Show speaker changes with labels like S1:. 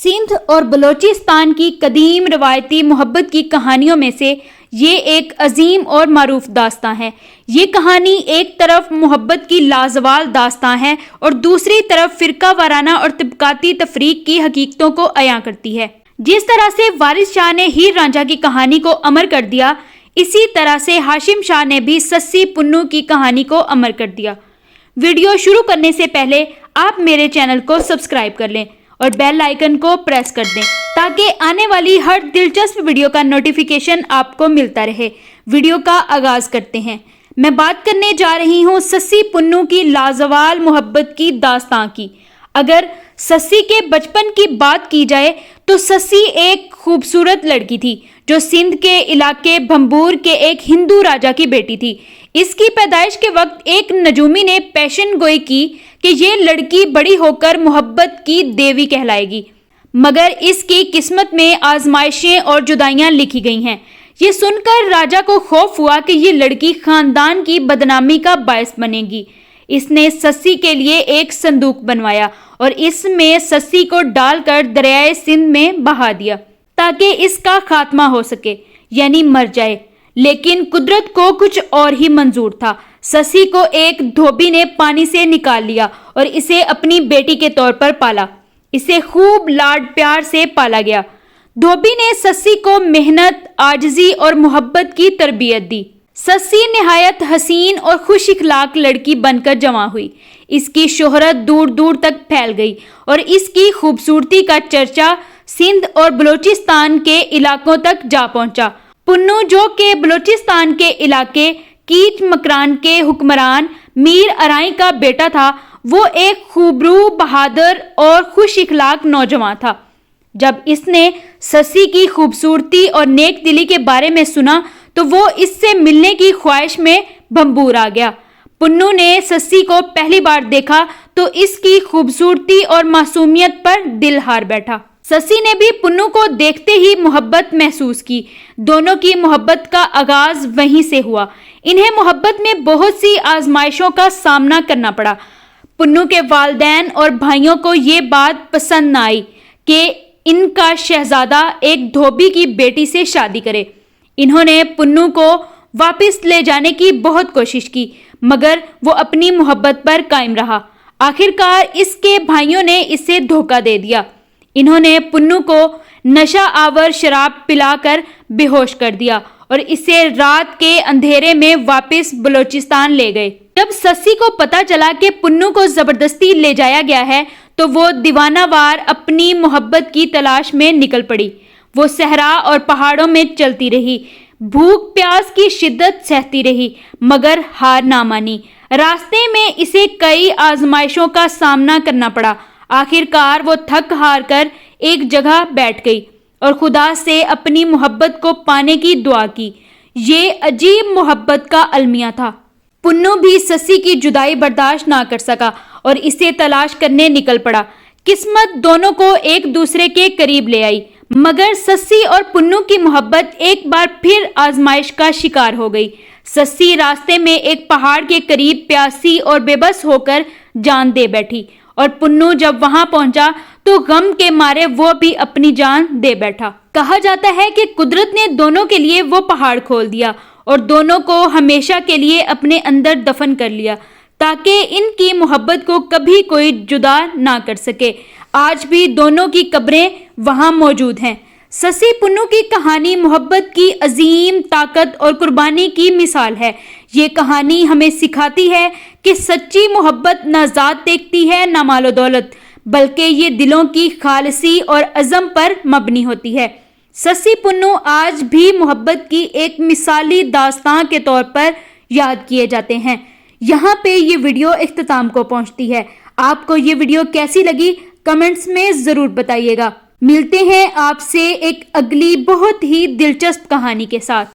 S1: सिंध और बलूचिस्तान की कदीम रवायती मोहब्बत की कहानियों में से ये एक अजीम और मारूफ दास्तां है। ये कहानी एक तरफ मोहब्बत की लाजवाल दास्तां है और दूसरी तरफ फिरका वाराना और तबकाती तफरीक की हकीकतों को अयां करती है। जिस तरह से वारिस शाह ने हीर रांझा की कहानी को अमर कर दिया, इसी तरह से हाशिम शाह ने भी सस्सी पुन्नू की कहानी को अमर कर दिया। वीडियो शुरू करने से पहले आप मेरे चैनल को सब्सक्राइब कर लें और बेल आइकन को प्रेस कर दें ताकि आने वाली हर दिलचस्प वीडियो का नोटिफिकेशन आपको मिलता रहे। वीडियो का आगाज करते हैं। मैं बात करने जा रही हूँ सस्सी पुन्नू की लाजवाल मोहब्बत की दास्तां की। अगर सस्सी के बचपन की बात की जाए तो सस्सी एक खूबसूरत लड़की थी जो सिंध के इलाके भंबूर के एक हिंदू राजा की बेटी थी। इसकी पैदाइश के वक्त एक नजूमी ने पेशन गोई की कि ये लड़की बड़ी होकर मोहब्बत की देवी कहलाएगी, मगर इसकी किस्मत में आजमाइशें और जुदाइयां लिखी गई हैं। ये सुनकर राजा को खौफ हुआ कि ये लड़की खानदान की बदनामी का बायस बनेगी। इसने सस्सी के लिए एक संदूक बनवाया और इसमें सस्सी को डालकर दरियाए सिंध में बहा दिया ताकि इसका खात्मा हो सके, यानी मर जाए। लेकिन कुदरत को कुछ और ही मंजूर था। सस्सी को एक धोबी ने पानी से निकाल लिया और इसे अपनी बेटी के तौर पर पाला। इसे खूब लाड प्यार से पाला गया। धोबी ने सस्सी को मेहनत, आजिजी और मोहब्बत की तरबियत दी। सस्सी निहायत हसीन और खुश इखलाक लड़की बनकर जवां हुई। इसकी शोहरत दूर दूर तक फैल गई और इसकी खूबसूरती का चर्चा सिंध और बलूचिस्तान के इलाकों तक जा पहुंचा। पुन्नू, जो के बलूचिस्तान के इलाके कीच मकरान के हुक्मरान मीर अराई का बेटा था, वो एक खूबरू, बहादुर और खुश इखलाक नौजवान था। जब इसने सस्सी की खूबसूरती और नेक दिली के बारे में सुना तो वो इससे मिलने की ख्वाहिश में भंबूर आ गया। पुन्नू ने सस्सी को पहली बार देखा तो इसकी खूबसूरती और मासूमियत पर दिल हार बैठा। सस्सी ने भी पुन्नू को देखते ही मोहब्बत महसूस की। दोनों की मोहब्बत का आगाज वहीं से हुआ। इन्हें मोहब्बत में बहुत सी आजमाइशों का सामना करना पड़ा। पुन्नू के वालिदैन और भाइयों को ये बात पसंद न आई कि इनका शहजादा एक धोबी की बेटी से शादी करे। इन्होंने पुन्नू को वापस ले जाने की बहुत कोशिश की, मगर वो अपनी मोहब्बत पर कायम रहा। आखिरकार इसके भाइयों ने इसे धोखा दे दिया। इन्होंने पुन्नू को नशा आवर शराब पिलाकर बेहोश कर दिया और इसे रात के अंधेरे में वापस बलूचिस्तान ले गए। जब सस्सी को पता चला कि पुन्नू को जबरदस्ती ले जाया गया है तो वो दीवानावार अपनी मोहब्बत की तलाश में निकल पड़ी। वो सहरा और पहाड़ों में चलती रही, भूख प्यास की शिद्दत सहती रही, मगर हार ना मानी। रास्ते में इसे कई आजमाइशों का सामना करना पड़ा। आखिरकार वो थक हार कर एक जगह बैठ गई और खुदा से अपनी मोहब्बत को पाने की दुआ की। ये अजीब मोहब्बत का अलमिया था। पुन्नू भी सस्सी की जुदाई बर्दाश्त ना कर सका और इसे तलाश करने निकल पड़ा। किस्मत दोनों को एक दूसरे के करीब ले आई, मगर सस्सी और पुन्नू की मोहब्बत एक बार फिर आजमाइश का शिकार हो गई। सस्सी रास्ते में एक पहाड़ के करीब प्यासी और बेबस होकर जान दे बैठी और पुन्नू जब वहां पहुंचा तो गम के मारे वो भी अपनी जान दे बैठा। कहा जाता है कि कुदरत ने दोनों के लिए वो पहाड़ खोल दिया और दोनों को हमेशा के लिए अपने अंदर दफन कर लिया ताकि इनकी मोहब्बत को कभी कोई जुदा ना कर सके। आज भी दोनों की कब्रें वहां मौजूद हैं। सस्सी पुन्नू की कहानी मोहब्बत की अजीम ताकत और कुर्बानी की मिसाल है। ये कहानी हमें सिखाती है कि सच्ची मोहब्बत न ज़ात देखती है न मालो दौलत, बल्कि ये दिलों की खालसी और अज़म पर मबनी होती है। सस्सी पुन्नू आज भी मोहब्बत की एक मिसाली दास्तां के तौर पर याद किए जाते हैं। यहाँ पे ये वीडियो इख्तिताम को पहुँचती है। आपको ये वीडियो कैसी लगी कमेंट्स में ज़रूर बताइएगा। मिलते हैं आपसे एक अगली बहुत ही दिलचस्प कहानी के साथ।